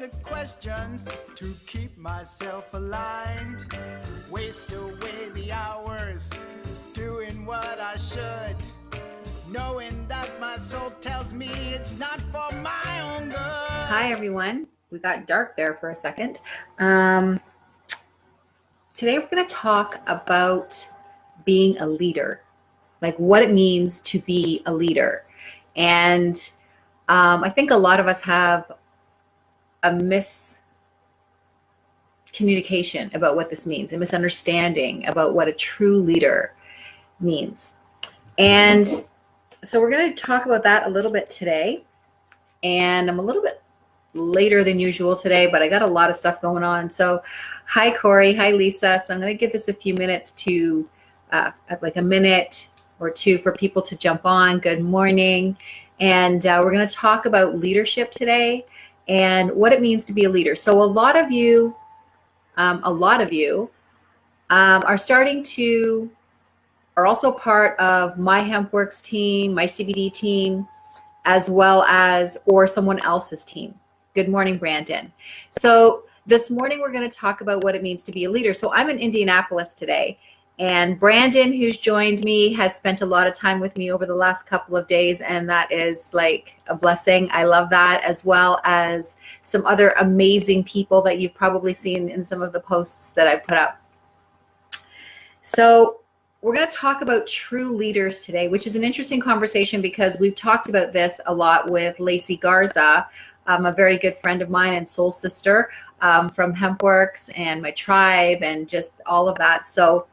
the questions to keep myself aligned. Waste away the hours doing what I should, knowing that my soul tells me it's not for my own good. Hi, everyone. We got dark there for a second. Today we're going to talk about being a leader, like what it means to be a leader. And I think a lot of us have a miscommunication about what this means, a misunderstanding about what a true leader means. And so we're going to talk about that a little bit today. And I'm a little bit later than usual today, but I got a lot of stuff going on. So hi, Corey. Hi, Lisa. So I'm going to give this a few minutes to like a minute or two for people to jump on. Good morning. And we're going to talk about leadership today and what it means to be a leader. So a lot of you are also part of my HempWorks team, my CBD team, as well as, or someone else's team. Good morning, Brandon. So this morning, we're going to talk about what it means to be a leader. So I'm in Indianapolis today, and Brandon, who's joined me, has spent a lot of time with me over the last couple of days, and that is like a blessing. I love that, as well as some other amazing people that you've probably seen in some of the posts that I put up. So we're going to talk about true leaders today, which is an interesting conversation because we've talked about this a lot with Lacey Garza, a very good friend of mine and soul sister from HempWorks and my tribe and just all of that. So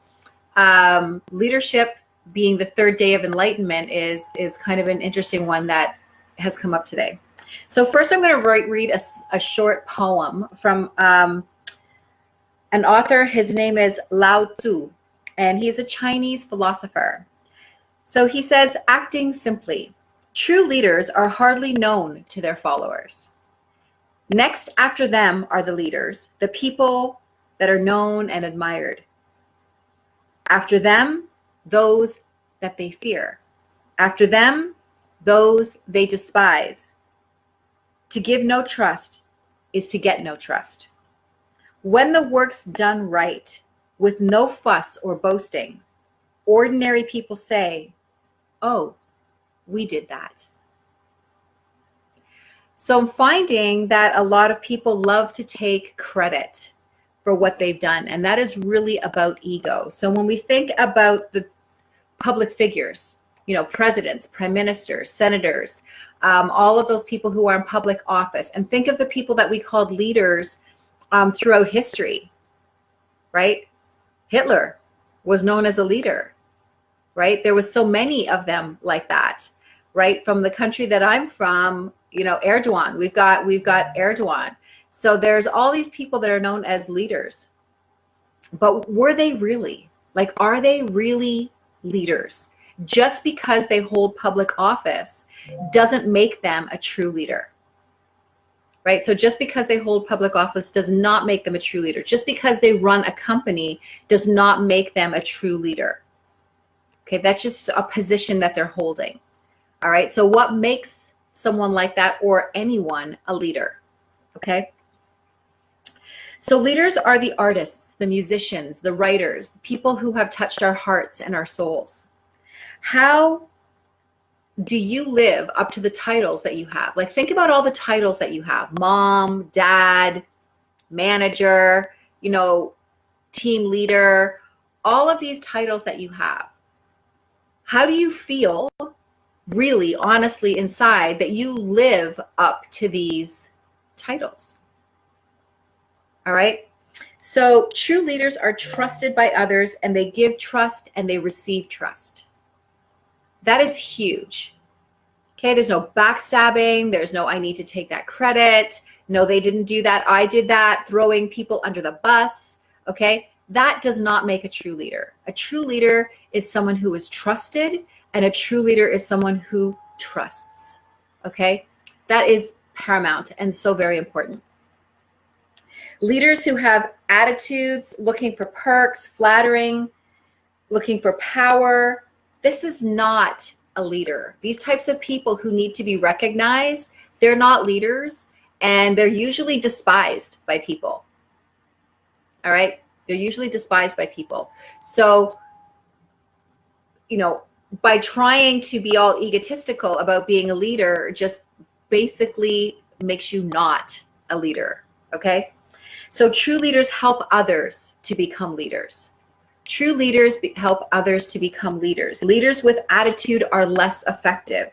leadership being the third day of enlightenment is kind of an interesting one that has come up today. So first I'm going to read a short poem from an author. His name is Lao Tzu, and he's a Chinese philosopher. So he says, acting simply, true leaders are hardly known to their followers. Next after them are the leaders, the people that are known and admired. After them, those that they fear. After them, those they despise. To give no trust is to get no trust. When the work's done right, with no fuss or boasting, ordinary people say, "Oh, we did that." So I'm finding that a lot of people love to take credit for what they've done, and that is really about ego. So when we think about the public figures, presidents, prime ministers, senators, all of those people who are in public office, and think of the people that we called leaders throughout history, right? Hitler was known as a leader, right? There was so many of them like that, right? From the country that I'm from, Erdogan, we've got Erdogan. So there's all these people that are known as leaders, but were they really? Like, are they really leaders? Just because they hold public office doesn't make them a true leader. Right? So just because they hold public office does not make them a true leader. Just because they run a company does not make them a true leader. Okay, that's just a position that they're holding. All right, so what makes someone like that or anyone a leader? Okay, so leaders are the artists, the musicians, the writers, the people who have touched our hearts and our souls. How do you live up to the titles that you have? Like, think about all the titles that you have: mom, dad, manager, team leader, all of these titles that you have. How do you feel really, honestly, inside that you live up to these titles? All right. So true leaders are trusted by others, and they give trust and they receive trust. That is huge. Okay, there's no backstabbing. There's no, I need to take that credit. No, they didn't do that. I did that. Throwing people under the bus. Okay, that does not make a true leader. A true leader is someone who is trusted, and a true leader is someone who trusts. Okay, that is paramount and so very important. Leaders who have attitudes, looking for perks, flattering, looking for power, this is not a leader. These types of people who need to be recognized, they're not leaders, and they're usually despised by people. All right? They're usually despised by people. So, by trying to be all egotistical about being a leader just basically makes you not a leader, okay? So true leaders help others to become leaders. True leaders help others to become leaders. Leaders with attitude are less effective.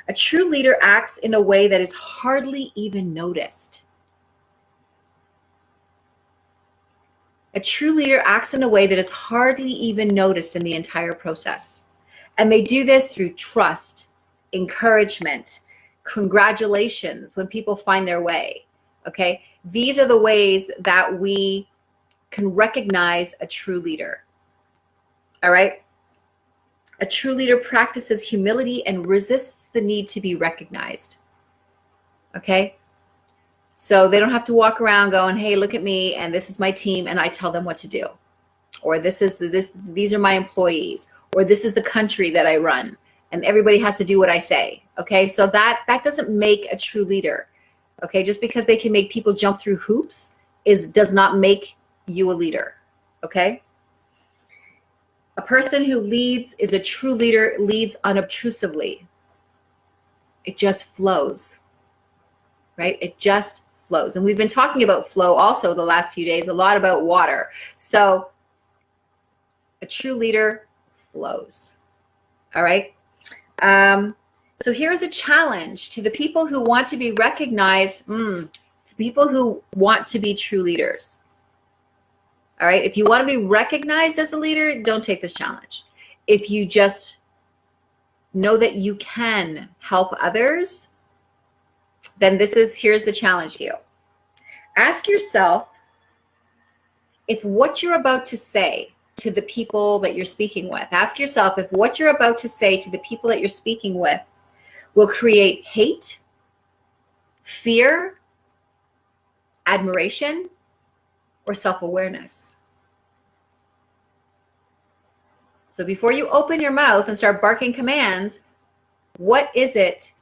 A true leader acts in a way that is hardly even noticed. A true leader acts in a way that is hardly even noticed in the entire process. And they do this through trust, encouragement, congratulations when people find their way. Okay? These are the ways that we can recognize a true leader. All right? A true leader practices humility and resists the need to be recognized. Okay? So they don't have to walk around going, hey, look at me, and this is my team, and I tell them what to do. Or these are my employees, or this is the country that I run, and everybody has to do what I say. Okay, so that doesn't make a true leader. Okay, just because they can make people jump through hoops does not make you a leader. Okay? A person who leads is a true leader, leads unobtrusively. It just flows. Right? It just flows. And we've been talking about flow also the last few days, a lot about water. So a true leader flows. All right. So here's a challenge to the people who want to be recognized, people who want to be true leaders. All right. If you want to be recognized as a leader, don't take this challenge. If you just know that you can help others, then here's the challenge to you. Ask yourself if what you're about to say to the people that you're speaking with, ask yourself if what you're about to say to the people that you're speaking with will create hate, fear, admiration, or self-awareness. So before you open your mouth and start barking commands, what is it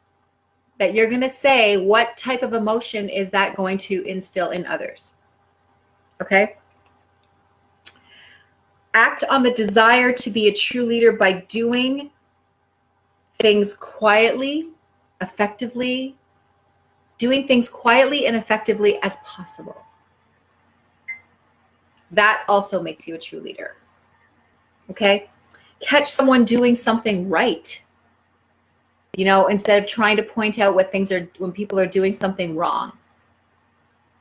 that you're going to say? What type of emotion is that going to instill in others? Okay? Act on the desire to be a true leader by doing things quietly, effectively, doing things quietly and effectively as possible. That also makes you a true leader. Okay? Catch someone doing something right. Instead of trying to point out when people are doing something wrong.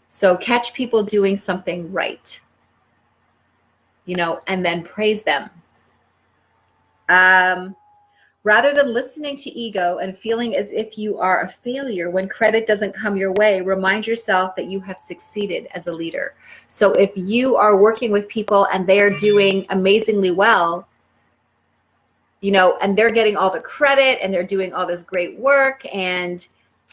So catch people doing something right, and then praise them. Rather than listening to ego and feeling as if you are a failure when credit doesn't come your way, remind yourself that you have succeeded as a leader. So if you are working with people and they are doing amazingly well, and they're getting all the credit and they're doing all this great work and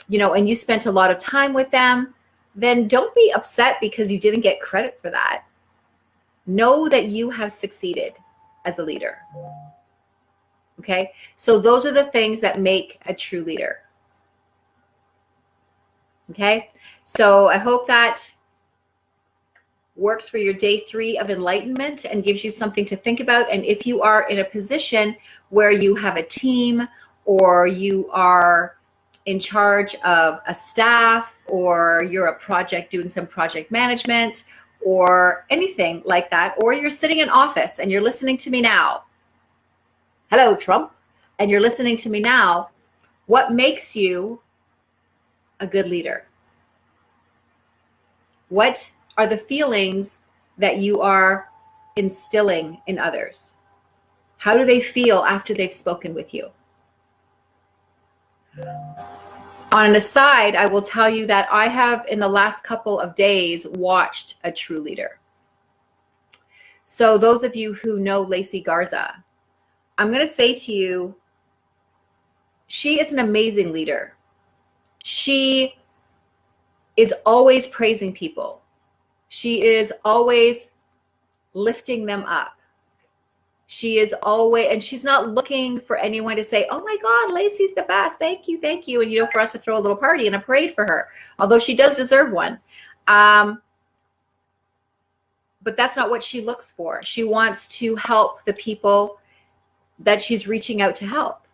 you spent a lot of time with them, then don't be upset because you didn't get credit for that. Know that you have succeeded as a leader. Okay? So those are the things that make a true leader. Okay? So I hope that works for your day 3 of enlightenment and gives you something to think about. And if you are in a position where you have a team or you are in charge of a staff or you're a project doing some project management or anything like that, or you're sitting in office and you're listening to me now. Hello, Trump. And you're listening to me now. What makes you a good leader? What are the feelings that you are instilling in others? How do they feel after they've spoken with you? On an aside, I will tell you that I have, in the last couple of days, watched a true leader. So those of you who know Lacey Garza, I'm going to say to you, she is an amazing leader. She is always praising people. She is always lifting them up. She is always, and she's not looking for anyone to say, oh my God, Lacey's the best. Thank you. Thank you. And, for us to throw a little party and a parade for her, although she does deserve one. But that's not what she looks for. She wants to help the people that she's reaching out to help.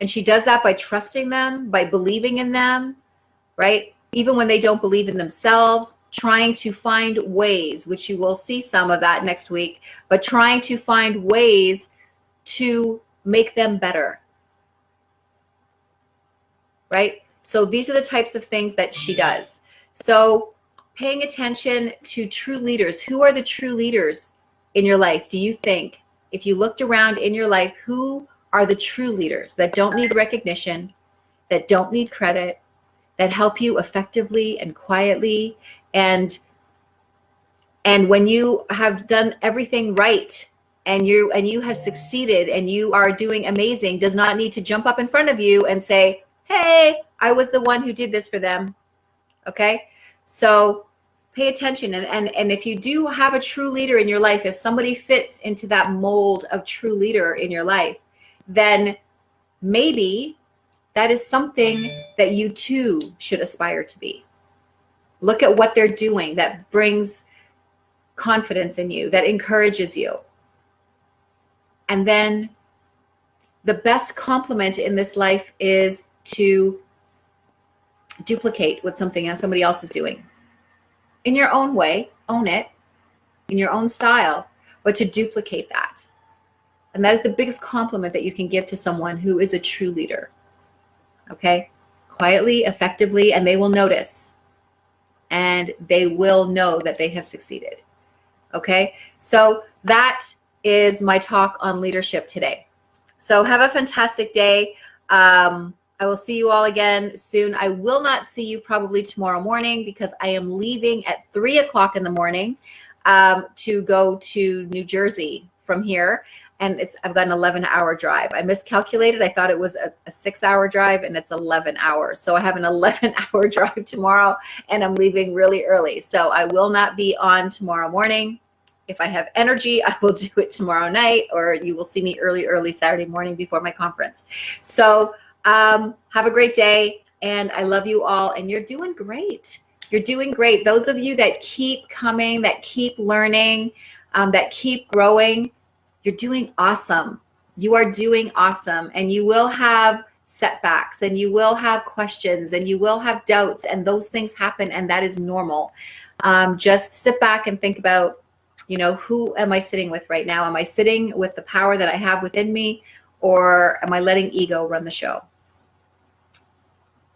And she does that by trusting them, by believing in them, right? Even when they don't believe in themselves, trying to find ways, which you will see some of that next week, but trying to find ways to make them better, right? So these are the types of things that she does. So paying attention to true leaders. Who are the true leaders in your life? Do you think, if you looked around in your life, who are the true leaders that don't need recognition, that don't need credit, that help you effectively and quietly, and when you have done everything right and you have succeeded and you are doing amazing, does not need to jump up in front of you and say, hey, I was the one who did this for them. Okay? So pay attention. And if you do have a true leader in your life, if somebody fits into that mold of true leader in your life, then maybe that is something that you too should aspire to be. Look at what they're doing that brings confidence in you, that encourages you. And then the best compliment in this life is to duplicate what somebody else is doing. In your own way, own it, in your own style, but to duplicate that. And that is the biggest compliment that you can give to someone who is a true leader. Okay? Quietly, effectively, and they will notice. And they will know that they have succeeded. Okay? So that is my talk on leadership today. So have a fantastic day. I will see you all again soon. I will not see you probably tomorrow morning because I am leaving at 3 o'clock in the morning to go to New Jersey from here. And I've got an 11-hour drive. I miscalculated. I thought it was a 6-hour drive, and it's 11 hours. So I have an 11-hour drive tomorrow, and I'm leaving really early. So I will not be on tomorrow morning. If I have energy, I will do it tomorrow night, or you will see me early Saturday morning before my conference. So have a great day, and I love you all, and you're doing great. You're doing great. Those of you that keep coming, that keep learning, that keep growing, you're doing awesome. You are doing awesome, and you will have setbacks, and you will have questions, and you will have doubts, and those things happen, and that is normal. Just sit back and think about, who am I sitting with right now? Am I sitting with the power that I have within me, or am I letting ego run the show?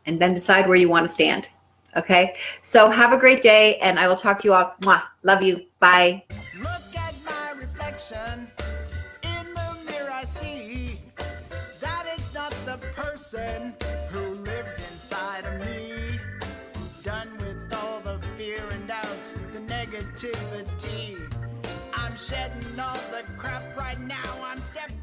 And then decide where you want to stand. Okay? So have a great day, and I will talk to you all. Mwah. Love you. Bye. Look at my reflection. In the mirror I see that it's not the person who lives inside of me. Done with all the fear and doubts, the negativity. I'm shedding all the crap right now. I'm stepping